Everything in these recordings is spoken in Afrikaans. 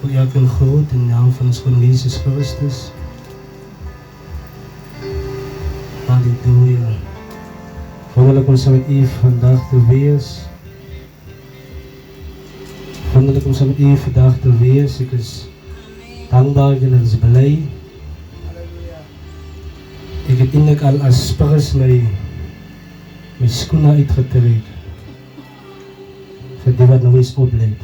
Voor elke groot in de naam van ons Koning Jezus Christus. Halleluja. Wonderlijk om samen met u vandaag te wees. Wonderlijk om samen met u vandaag te wees. Ik is dankbaar en ik is blij. Ik heb eindelijk al als pers mijn schoenen uitgetreden. Voor die wat nog eens opleidt.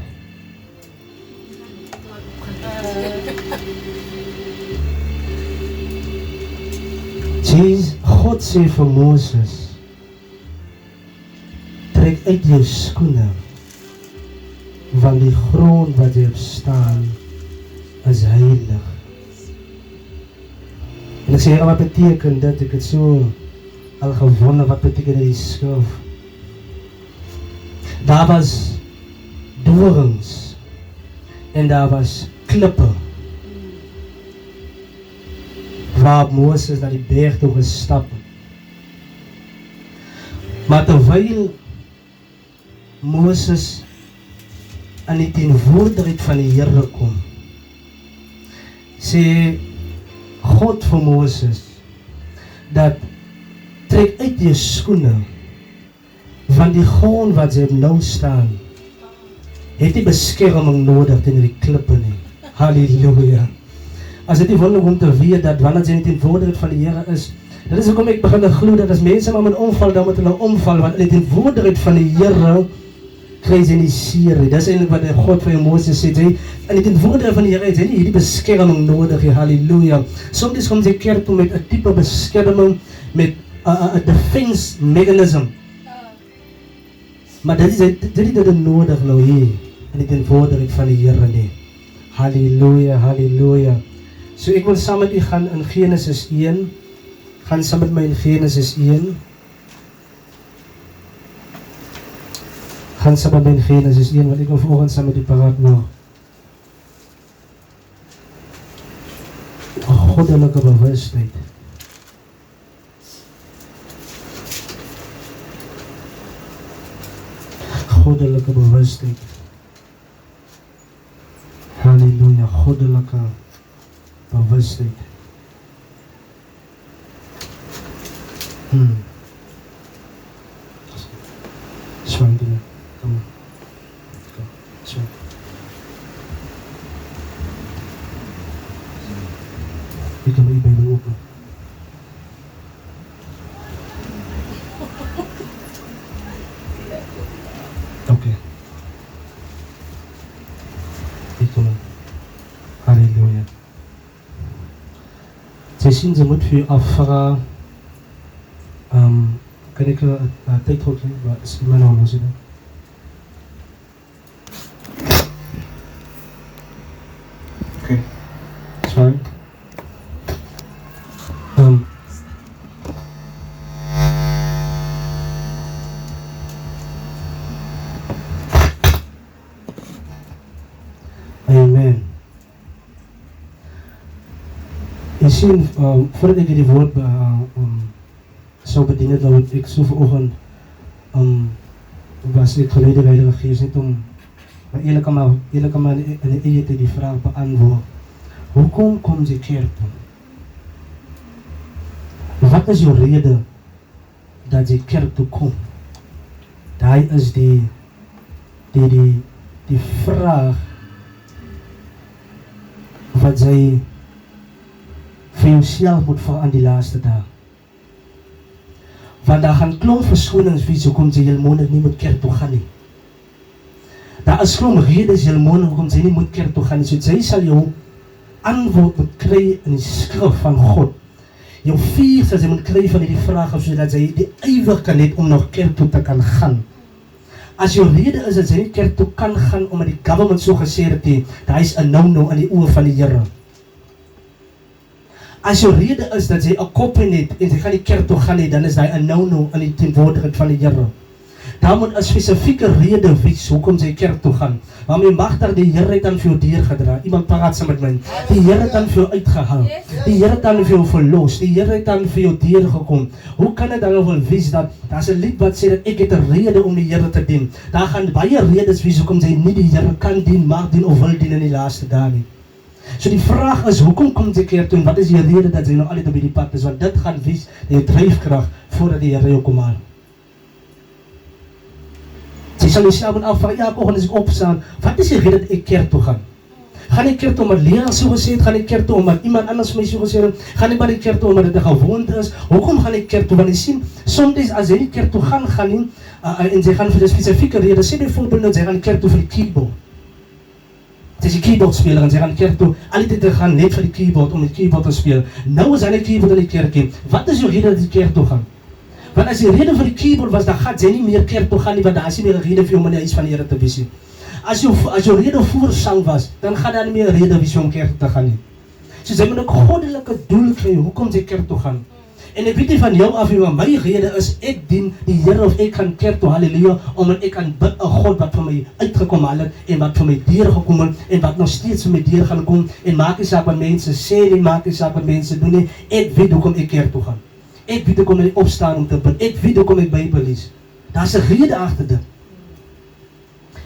God zei voor Mozes, trek uit je schoenen, van die grond waar je op staan is heilig. En ik zei, wat betekent dat? Ik het zo al gevonden, wat betekent die skrif? Daar was dorens en daar was klippen. Waar Mozes naar die berg toe gestapt. Maar terwijl Mozes aan die teenwoordigheid van die Here kom, sê God vir Mozes dat trek uit je schoenen van die grond wat ze nou staan, heeft die bescherming nodig tegen die klippen nie. Halleluja. As dit nie wonder om te weet dat wanneer jy nie teenwoordigheid van die Here is, dit is hoekom ek begin te glo dat as mense maar moet omval, dan moet hulle omval, want in die teenwoordigheid van die Here kry jy nie seer nie. Dis eintlik wat God vir Moses sê, in die teenwoordigheid van die Here het jy nie hierdie beskerming nodig, halleluja. Soms kom jy kerk toe met 'n tipe beskerming, met 'n defense mechanism. Maar dit is dit nodig nou hier, in die teenwoordigheid van die Here nie. Halleluja, halleluja. So ek wil saam met u gaan in Genesis 1. Gaan saam met my in Genesis 1. Gaan saam met my in Genesis 1, want ek wil vanoggend saam met u praat nou. Goddelike bewustheid. Goddelike bewustheid. Halleluja, goddelike bewustheid. Swang dingen. Kom maar. Swang. Ik kan me niet bij de open. Oké. Ik kom. Halleluja. Ze zien, ze moet voor u afvragen. Kan ik tijd houden? Wat is mijn naam? Oké. Sorry. Amen. Je ziet, voordat ik die woord zou bedienen, dat ik zo vanochtend was ik geleden bij de Geest niet om eerlijk maar in de eeuwige die vraag beantwoorden. Hoe kom je kerk toe? Wat is je reden dat je kerk toe komt? Daar is die vraag wat zij voor jezelf moet voor aan die laatste dag. Want daar gaan klomp verskoningsvies hoekom jy helemaal nie moet kerk toe gaan nie. Daar is klomp redes helemaal hoekom jy nie moet kerk toe gaan nie. So jy sal jou antwoord moet kry in die skrif van God. Jou vier sal jy moet kry van die vraag of sodat jy die ywer kan hê om nog kerk toe te kan gaan. As jou rede is dat jy nie kerk toe kan gaan omdat die government so gesê het, daar is 'n no-no in die oë van die Here. As jou rede is dat jy 'n kop het en jy gaan die kerk toe gaan nie, dan is daar 'n no-no in die teenwoordigheid van die Here. Daar moet 'n spesifieke rede wees hoekom jy kerk toe gaan. Want jy mag daar die Here het dan vir jou deurgedra. Iemand praat saam met my. Die Here het dan vir jou uitgehaal. Die Here het dan vir jou verlos. Die Here het dan vir jou deurgekom. Hoe kan dit dan wel wees dat daar's 'n lied wat sê dat ek het 'n rede om die Here te dien? Daar gaan baie redes wees hoekom jy nie die Here kan dien, mag dien of wil dien in die laaste dae nie. So die vraag is, hoekom kom jy kerk toe en wat is die rede dat jy nou altyd op die pad is? Want dit gaan wees die dryfkrag voordat die Here jou kom haal. Jy sal jouself moet afvra, ja, oggend as ek opstaan, wat is die rede dat ek kerk toe gaan? Gaan ek kerk toe omdat Lea so gesê het, gaan ek kerk toe omdat iemand anders vir my so gesê het, gaan ek maar die kerk toe omdat dit 'n gewoonte is? Hoekom gaan ek kerk toe? Want jy sien, soms as jy nie kerk toe gaan nie, en jy gaan vir 'n spesifieke rede, sê byvoorbeeld nou, jy gaan kerk toe vir die keyboard. Dis die keyboard speler en sy gaan kerk toe, altyd te gaan net vir die keyboard, om die keyboard te speel. Nou is hy die keyboard in die kerk. Wat is jou rede dat jy kerk toe gaan? Want as die rede vir die keyboard was, dan gaan jy nie meer kerk toe gaan nie, want daar is nie meer 'n rede vir jou om in die huis van die Here te wees nie. As jou rede voor sang was, dan gaan daar nie meer 'n rede wees om kerk te gaan nie. So jy moet 'n goddelike doel kry, hoekom jy kerk toe gaan. En ek weet nie van jou af nie, maar my rede is, ek dien die Here of ek gaan kerk toe, halleluja, omdat ek kan bid 'n God wat vir my uitgekom het, en wat vir my deurgekom het, en wat nog steeds vir my deur gaan kom, en maak nie saak wat mense sê nie, maak nie saak wat mense doen nie, ek weet hoekom ek kerk toe gaan. Ek weet hoekom ek opstaan om te bid, ek weet hoekom ek Bybel lees. Daar's 'n rede agter dit.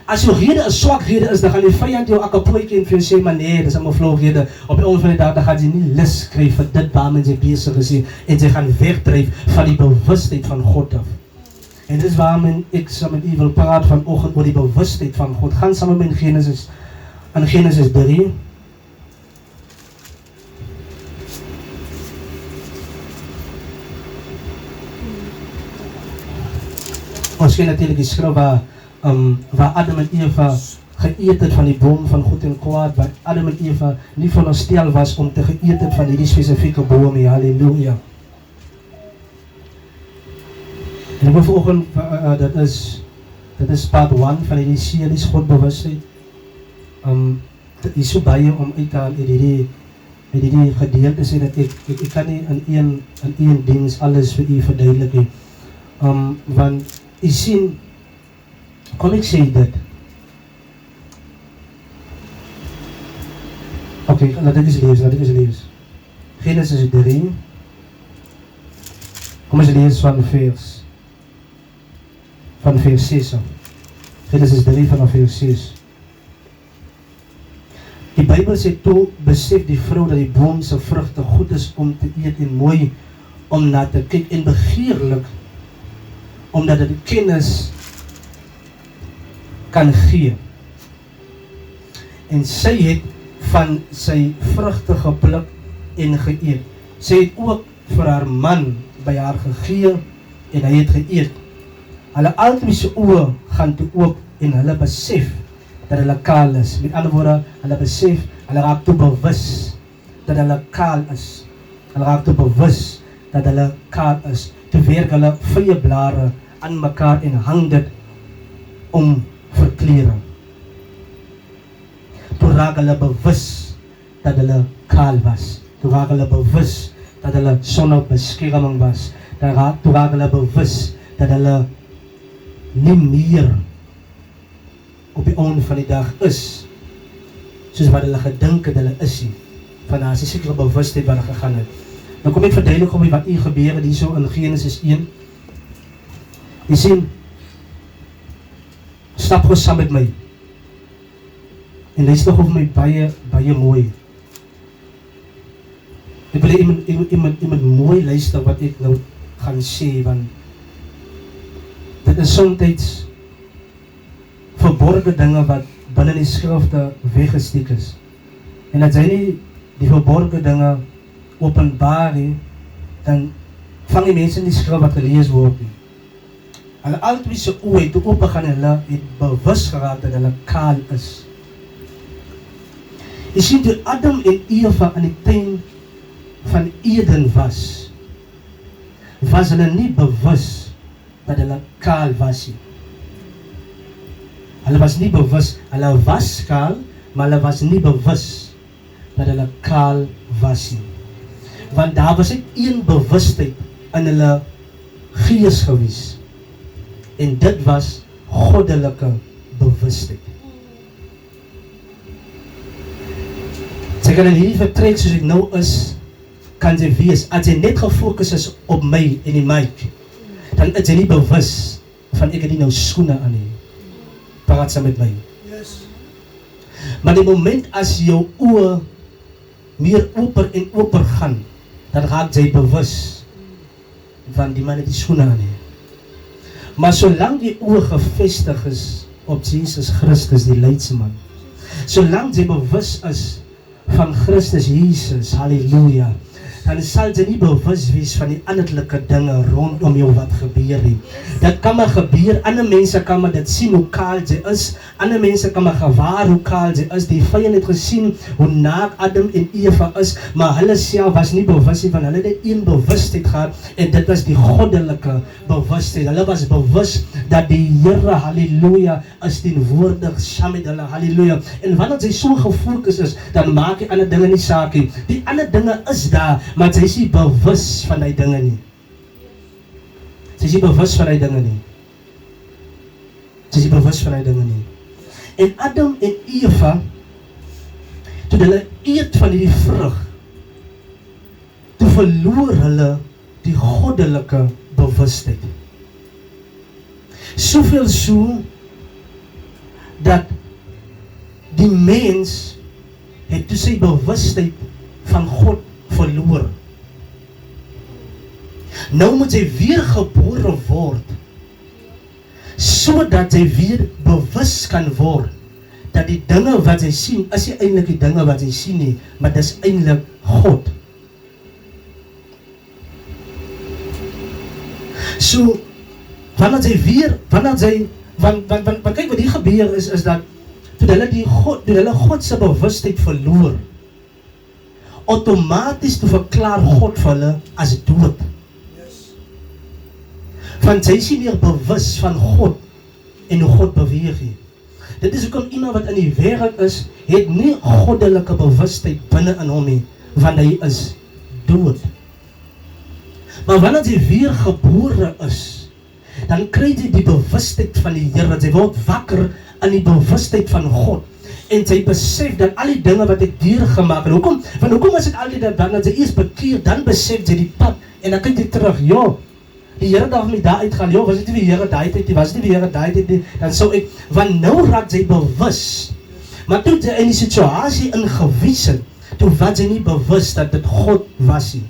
As jou rede 'n swak rede is, dan gaan die vyand jou akkapootjie en vir jou sê, maar nee, dis 'n mevlou rede. Op die einde van die dag, dan gaan jy nie lus kry vir dit waarmee jy besig is nie, en jy gaan wegdryf van die bewustheid van God af. En dis waarom ek saam met u wil praat vanoggend oor die bewustheid van God. Gaan saam met my in Genesis 3. Ons ken natuurlijk die skrif waar Adam en Eva geëet het van die boom van goed en kwaad, waar Adam en Eva nie veronderstel was om te geëet het van hierdie spesifieke boom, halleluja. En ek wil vanoggend, dit is part 1 van hierdie series Godbewustheid. Dit is so baie om uit te haal uit hierdie gedeelte sê dat ek kan nie in een diens alles vir u verduidelik nie. Want u sien, kom ek sê dit. Oké, laat ek eens lees. Genesis 3. Kom eens lees van vers 6. Genesis 3 vanaf vers 6. Die Bybel sê, toe besef die vrou dat die boom se vrugte goed is om te eet en mooi om na te kyk en begeerlik, omdat dit kennis kan gee. En sy het van sy vrugte gepluk en geëet. Sy het ook vir haar man by haar gegee en hy het geëet. Hulle albei se oë gaan toe oop en hulle besef dat hulle kaal is. Met ander woorde, hulle besef, hulle raak toe bewus dat hulle kaal is. Hulle raak toe bewus dat hulle kaal is. Toe werk hulle vye blare aan mekaar en hang dit om vir klere. Toe raak hulle bewus dat hulle kaal was. Toe raak hulle bewus dat hulle sonder beskerming was. Toe raak hulle bewus dat hulle nie meer op die einde van die dag is soos wat hulle gedink het hulle is nie. Van daar is 'n sekere bewustheid wat hulle gegaan het. Nou kom ek verduidelik om wat hier gebeur het hierso in Genesis 1. Jy sien, stap gou saam met my en luister gou vir my baie mooi. Ek wil iemand mooi luister wat ek nou gaan sê, want dit is soms verborgde dinge wat binne die skrifte weggesteek is. En as jy nie die verborgde dinge openbaar nie, dan vang die mense in die skrif wat gelees word nie. Hulle albei se oë het oop gegaan en hulle het bewus geraak dat hulle kaal is. Jy sien, toe Adam en Eva in die tuin van Eden was hulle nie bewus dat hulle kaal was nie. Hulle was nie bewus, hulle was kaal, maar hulle was nie bewus dat hulle kaal was nie. Want daar was net een bewustheid in hulle gees gewees. En dit was goddelike bewustheid. Sy kan in hierdie vertrek soos ek nou is, kan sy wees, as sy net gefokus is op my en die mic, dan is sy nie bewus van ek het nie nou skoene aan nie. Praat sy met my. Maar die moment as jou oë meer oper en oper gaan, dan raak jy bewus van die man het die skoene aan nie. Maar solang die oë gevestig is op Jesus Christus, die leidsman, solang jy bewus is van Christus Jesus, halleluja, dan sal jy nie bewus wees van die anderlike dinge rondom jou wat gebeur nie. Dit kan maar gebeur, ander mense kan maar dit sien hoe kaal jy is, ander mense kan maar gewaar hoe kaal jy is, die vyand het gesien hoe naak Adam en Eva is, maar hulle self was nie bewus nie, van hulle het net een bewustheid gehad, en dit was die goddelike bewustheid. Hulle was bewus dat die Here, halleluja, is teenwoordig saam met hulle, halleluja. En wanneer jy so gefokus is, dan maak die ander dinge nie saak nie. Die ander dinge is daar, maar sy is nie bewus van die dinge nie. Sy is nie bewus van die dinge nie. Sy is nie bewus van die dinge nie. En Adam en Eva, toe hulle eet van die vrug, toe verloor hulle die goddelike bewustheid. Soveel so, dat die mens het toe sy bewustheid van God verloor. Nou moet hy weer gebore word, sodat hy weer bewus kan word, dat die dinge wat hy sien, is nie eintlik die dinge wat hy sien nie, maar dis eintlik God. So, want kyk wat hier gebeur is dat, toe hulle God se bewustheid verloor, outomaties toe verklaar God vir hulle as dood. Want sy is nie meer bewus van God en hoe God beweeg nie. Dit is hoekom iemand wat in die wêreld is, het nie goddelike bewustheid binne in hom nie, want hy is dood. Maar wanneer jy weer gebore is, dan kry jy die bewustheid van die Here, jy word wakker in die bewustheid van God. En sy besef dat al die dinge wat ek deurgemaak het, hoekom is dit altyd dat wanneer jy eers bekeer, dan besef jy die pad, en dan kyk jy terug, die Here daar my daar uitgaan, was dit nie die Here daai tyd nie, was dit nie die Here daai tyd nie, dan sou ek, want nou raak jy bewus, maar toe jy in die situasie ingewies het, toe was jy nie bewus dat dit God was nie.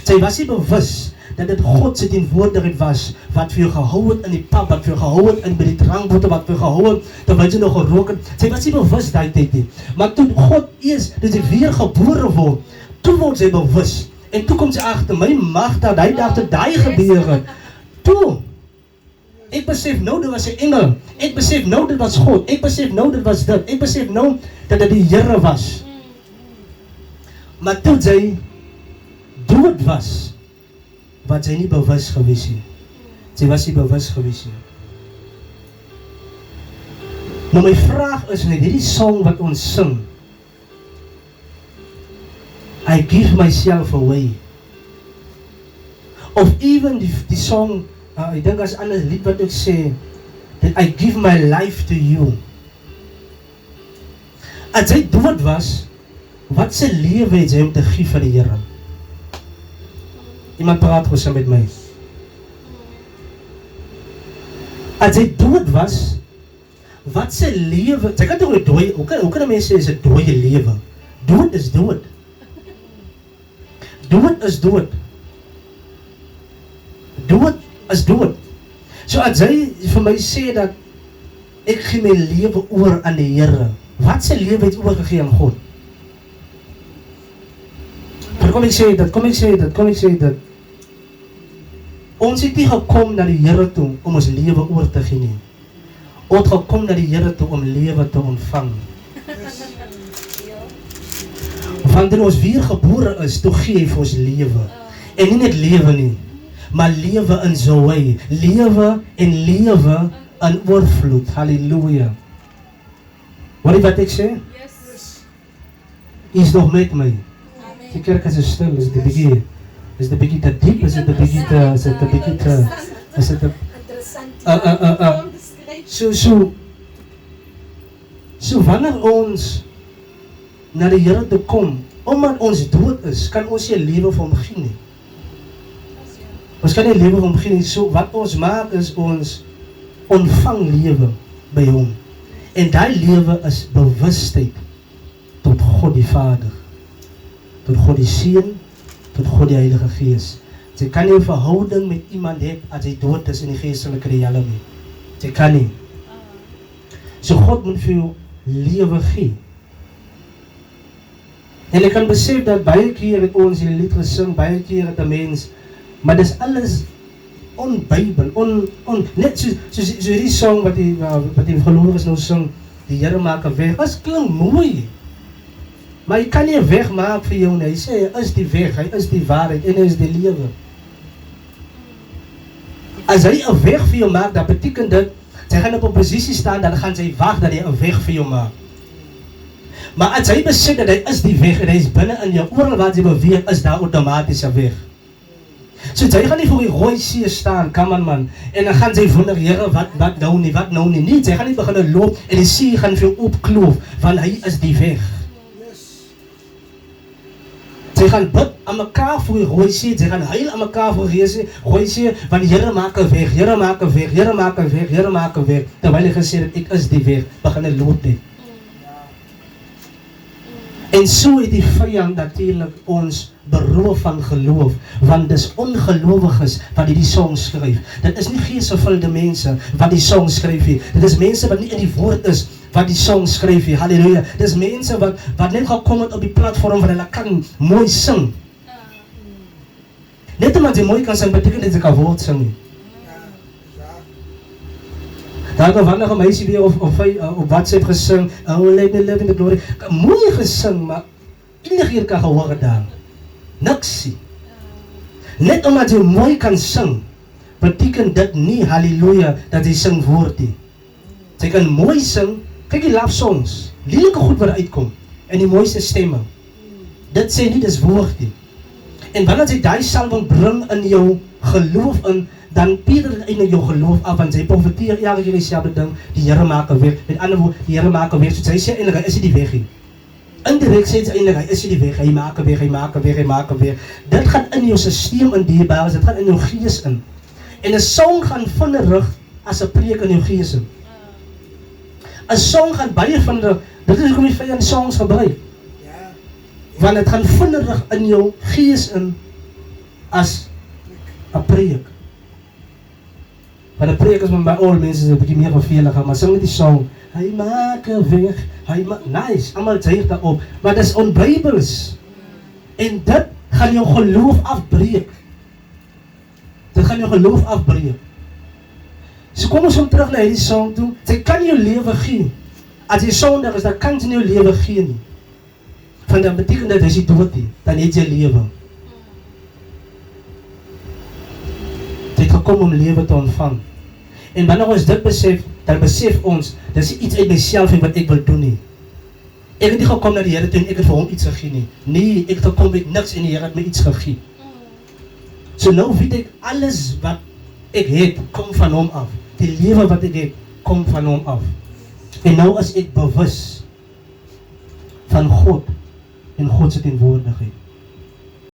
Sy was nie bewus dat dit God se teenwoordigheid was, wat vir jou gehou het in die pap, wat vir jou gehou het in by die drankbote, wat vir jou gehou het, terwyl jy nog gerook het. Sy was nie bewus daai tyd nie. Maar toe God eers, dat sy weer gebore word, toe word sy bewus. En toe kom sy agter, my Magda, die dag toe daai gebeur het. Toe, ek besef nou dit was 'n engel. Ek besef nou dit was God. Ek besef nou dit was dit. Ek besef nou dat dit die Here was. Maar toe sy dood was, wat sy nie bewus gewees nie. Sy was nie bewus gewees nie. Nou my vraag is net, hierdie song wat ons sing, I give myself away. Of even die song, ek dink as ander lied wat ek sê, that I give my life to you. As hy dood was, wat se lewe het hy om te gee vir die Here? Iemand praat gou saam met my. As hy dood was, wat se lewe, sy kan toch nie dooi, hoe kan mense sê is 'n dooie lewe? Dood is dood. Dood is dood. Dood is dood. So as hy vir my sê dat ek gee my lewe oor aan die Here, wat se lewe het oorgegee aan God? Kom ek sê dit. Ons het nie gekom na die Here toe om ons lewe oor te gee nie. Ons het gekom na die Here toe om lewe te ontvang. Wanneer ons weer gebore is, toe gee hy vir ons lewe. En nie net lewe nie, maar lewe in Zoe, lewe en lewe in oorvloed. Halleluja. Hoor jy wat ek sê? Hy is nog met my. Die kerk is stil, is dit 'n bietjie te diep, is dit 'n bietjie te interessant So wanneer ons na die Here toe kom, omdat ons dood is, kan ons nie 'n lewe vir hom gee nie. Ons kan nie 'n lewe vir hom gee nie. So wat ons maak is ons ontvang lewe by hom. En daai lewe is bewustheid tot God die Vader, tot God die Seun, tot God die Heilige Gees. Jy kan nie 'n verhouding met iemand hê as hy dood is in die geestelike riekelm nie. Jy kan nie. So God moet vir jou lewe gee. En ek kan besef dat baie keer het ons hierdie lied gesing, baie keer het 'n mens, maar dis alles onbybel, net soos hierdie song wat die gelowiges nou sing, die Here maak 'n weg. Dit klink mooi. Maar hy kan nie 'n weg maak vir jou nie. Hy sê hy is die weg, hy is die waarheid en hy is die lewe. As hy 'n weg vir jou maak, dan beteken dit sy gaan op 'n posisie staan, dan gaan sy wag dat hy 'n weg vir jou maak. Maar as hy besef dat hy is die weg en hy is binne in jou, oral waar jy beweeg, is daar outomaties 'n weg. So jy gaan nie voor die rooi see staan, come on man, en dan gaan jy wonder, Here, wat nou nie. Nee, jy gaan nie begin loop en die see gaan vir jou opkloof, want hy is die weg. Jy gaan bid aan mekaar voor die rooi see, jy gaan huil aan mekaar voor die rooi see, want die Here maak 'n weg, Here maak 'n weg, Here maak 'n weg, Here maak 'n weg, terwyl hy gesê het, ek is die weg, begin loop net. En so het die vyand natuurlik ons beroof van geloof, want dis ongelowiges wat hierdie song skryf. Dit is nie geesvervulde mense wat die song skryf nie. Dit is mense wat nie in die woord is wat die song skryf nie. Halleluja. Dis mense wat net gekom het op die platform waar hulle kan mooi sing. Net omdat jy mooi kan sing, beteken dit jy kan woord sing nie. Daar het 'n wonderlike meisie weer op WhatsApp gesing, oh let me live in the glory. Mooi gesing, maar enige keer kan gehoor daar. Niksie. Net omdat jy mooi kan sing, beteken dit nie, halleluja, dat jy sing woord nie. Jy kan mooi sing, kyk die love songs, lelike goed wat uitkom, en die mooiste stemme. Dit sê nie, dis woord nie. En wanneer jy daai salwing bring in jou geloof in, dan Peter het eintlik jou geloof af, want sy profeteer elke keer dieselfde ding, die Here maak 'n weg. Met ander woorde, die Here maak 'n weg. So sy sê eintlik, hy is nie die weg nie. Indirek sê sy eintlik, hy is nie die weg, hy maak 'n weg, hy maak 'n weg, hy maak 'n weg. Dit gaan in jou stelsel in die basis, dit gaan in jou gees in. En 'n song gaan vinnig as 'n preek in jou gees in. 'n Song gaan baie vinnig, dit is hoekom jy vyand songs gebruik. Want dit gaan vinnig in jou gees in as 'n preek. Want 'n preek is met my al mense is 'n bietjie meer vervelig, maar sing net die song. Hy maak 'n weg, nice, almal sê daarop, maar dis onbybels. En dit gaan jou geloof afbreek. Dit gaan jou geloof afbreek. So kom ons terug na hierdie song toe. Jy kan jou lewe gee. As jy sondig is, dan kan jy nie jou lewe gee nie. Want dan beteken dit as jy dood is, dan het jy lewe. Jy het gekom om lewe te ontvang. En wanneer ons dit besef, dan besef ons, dis iets uit myself en wat ek wil doen nie. Ek het nie gekom na die Here toe en ek het vir hom iets gegee nie. Nee, ek het gekom met niks en die Here het my iets gegee. So nou weet ek, alles wat ek het, kom van hom af. Die lewe wat ek het, kom van hom af. En nou is ek bewus van God en God se teenwoordigheid.